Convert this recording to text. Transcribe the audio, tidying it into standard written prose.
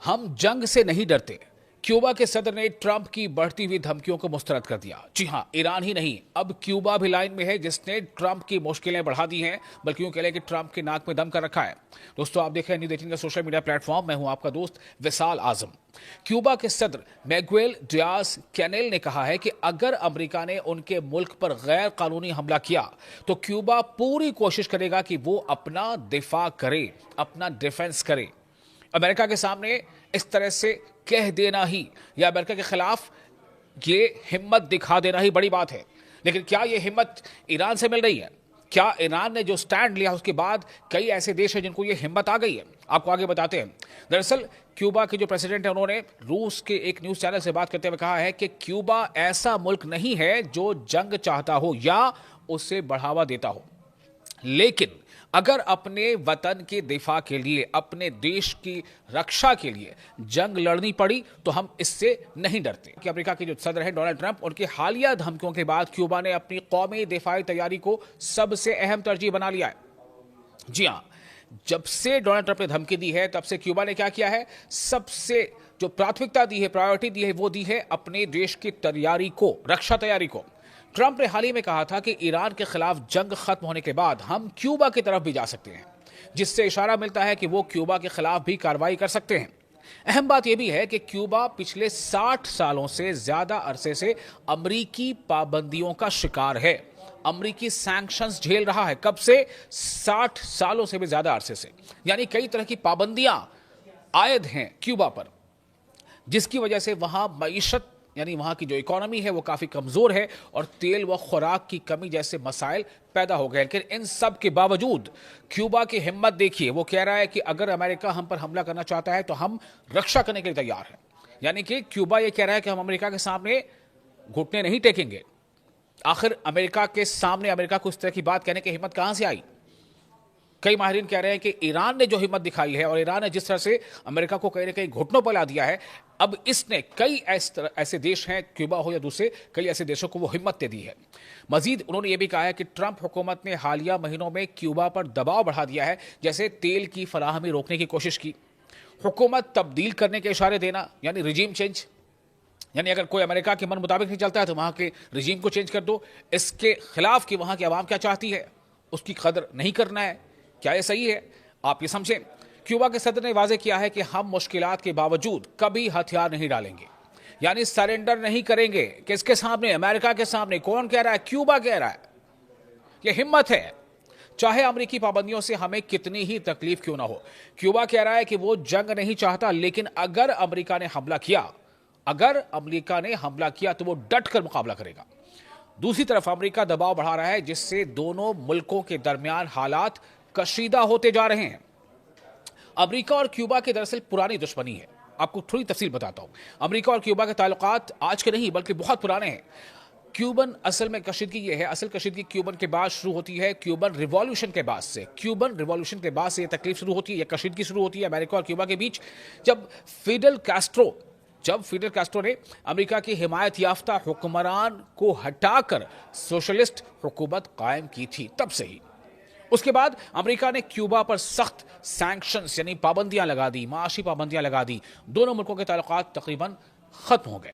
हम जंग से नहीं डरते। क्यूबा के सदर ने ट्रंप की बढ़ती हुई धमकियों को मुस्तरद कर दिया। जी हां, ईरान ही नहीं, अब क्यूबा भी लाइन में है जिसने ट्रंप की मुश्किलें बढ़ा दी हैं, बल्कि यूं कह लें कि ट्रंप के नाक में दम कर रखा है। दोस्तों, आप देख रहे हैं न्यूज़ 18 का सोशल मीडिया प्लेटफॉर्म। मैं हूं आपका दोस्त विशाल आजम। क्यूबा के सदर मैगुएल डियाज कैनेल ने कहा है कि अगर अमेरिका ने उनके मुल्क पर गैर कानूनी हमला किया तो क्यूबा पूरी कोशिश करेगा कि वो अपना दिफा करे, अपना डिफेंस करे। अमेरिका के सामने इस तरह से कह देना ही या अमेरिका के खिलाफ ये हिम्मत दिखा देना ही बड़ी बात है। लेकिन क्या ये हिम्मत ईरान से मिल रही है? क्या ईरान ने जो स्टैंड लिया उसके बाद कई ऐसे देश हैं जिनको ये हिम्मत आ गई है? आपको आगे बताते हैं। दरअसल क्यूबा के जो प्रेसिडेंट है उन्होंने रूस के एक न्यूज चैनल से बात करते हुए कहा है कि क्यूबा ऐसा मुल्क नहीं है जो जंग चाहता हो या उसे बढ़ावा देता हो, लेकिन अगर अपने वतन के दिफा के लिए, अपने देश की रक्षा के लिए जंग लड़नी पड़ी तो हम इससे नहीं डरते। कि अमेरिका के जो सदर हैं डोनाल्ड ट्रंप, उनके हालिया धमकियों के बाद क्यूबा ने अपनी कौमी दिफाई तैयारी को सबसे अहम तरजीह बना लिया है। जी हां, जब से डोनाल्ड ट्रंप ने धमकी दी है तब से क्यूबा ने क्या किया है? सबसे जो प्राथमिकता दी है, प्रायोरिटी दी है, वो दी है अपने देश की तैयारी को, रक्षा तैयारी को। ट्रंप ने हाल ही में कहा था कि ईरान के खिलाफ जंग खत्म होने के बाद हम क्यूबा की तरफ भी जा सकते हैं, जिससे इशारा मिलता है कि वो क्यूबा के खिलाफ भी कार्रवाई कर सकते हैं। अहम बात यह भी है कि क्यूबा पिछले 60 सालों से ज्यादा अरसे से अमरीकी पाबंदियों का शिकार है, अमरीकी सैंक्शंस झेल रहा है। कब से? 60 सालों से भी ज्यादा अरसे से। यानी कई तरह की पाबंदियां आयद हैं क्यूबा पर, जिसकी वजह से वहां मईशत यानी वहां की जो इकोनॉमी है वो काफी कमजोर है और तेल व खुराक की कमी जैसे मसाइल पैदा हो गए। लेकिन इन सब के बावजूद क्यूबा की हिम्मत देखिए, वो कह रहा है कि अगर अमेरिका हम पर हमला करना चाहता है तो हम रक्षा करने के लिए तैयार हैं। यानी कि क्यूबा ये कह रहा है कि हम अमेरिका के सामने घुटने नहीं टेकेंगे। आखिर अमेरिका के सामने अमेरिका को इस तरह की बात कहने की हिम्मत कहां से आई? कई माहिरीन कह रहे हैं कि ईरान ने जो हिम्मत दिखाई है और ईरान ने जिस तरह से अमेरिका को कहीं ना कहीं घुटनों पर ला दिया है, अब इसने कई ऐसे देश हैं, क्यूबा हो या दूसरे, कई ऐसे देशों को वो हिम्मत दे दी है। मजीद उन्होंने ये भी कहा है कि ट्रंप हुकूमत ने हालिया महीनों में क्यूबा पर दबाव बढ़ा दिया है, जैसे तेल की फराहमी रोकने की कोशिश की, हुकूमत तब्दील करने के इशारे देना, यानी रिजीम चेंज। यानी अगर कोई अमेरिका के मन मुताबिक नहीं चलता है तो वहां के रिजीम को चेंज कर दो। इसके खिलाफ कि वहां की आवाम क्या चाहती है उसकी कदर नहीं करना है। क्या यह सही है? आप ये समझें। क्यूबा के सदर ने वाजे किया है कि हम मुश्किलात के बावजूद कभी हथियार नहीं डालेंगे, यानी सरेंडर नहीं करेंगे। किसके सामने? अमेरिका के सामने। कौन कह रहा है? क्यूबा कह रहा है। यह हिम्मत है, चाहे अमेरिकी पाबंदियों से हमें कितनी ही तकलीफ क्यों ना हो। क्यूबा कह रहा है कि वो जंग नहीं चाहता, लेकिन अगर अमेरिका ने हमला किया तो वो डट कर मुकाबला करेगा। दूसरी तरफ अमेरिका दबाव बढ़ा रहा है, जिससे दोनों मुल्कों के दरमियान हालात कशीदा होते जा रहे हैं। अमेरिका और क्यूबा की दरअसल पुरानी दुश्मनी है। आपको थोड़ी तफसील बताता हूं। अमेरिका और क्यूबा के ताल्लुकात आज के नहीं बल्कि बहुत पुराने हैं। क्यूबन असल में कशीदगी ये है, असल कशीदगी क्यूबन के बाद शुरू होती है, क्यूबन रिवॉल्यूशन के बाद से। क्यूबन रिवॉल्यूशन के बाद से ये तकलीफ शुरू होती है, ये कशीदगी शुरू होती है अमेरिका और क्यूबा के बीच, जब फिडेल कैस्ट्रो ने अमेरिका की हिमायत याफ्ता हुक्मरान को हटाकर सोशलिस्ट हुकूमत कायम की थी, तब से ही। उसके बाद अमेरिका ने क्यूबा पर सख्त सैंक्शंस यानी पाबंदियां लगा दी, माशी पाबंदियां लगा दी। दोनों मुल्कों के ताल्लुकात तकरीबन खत्म हो गए।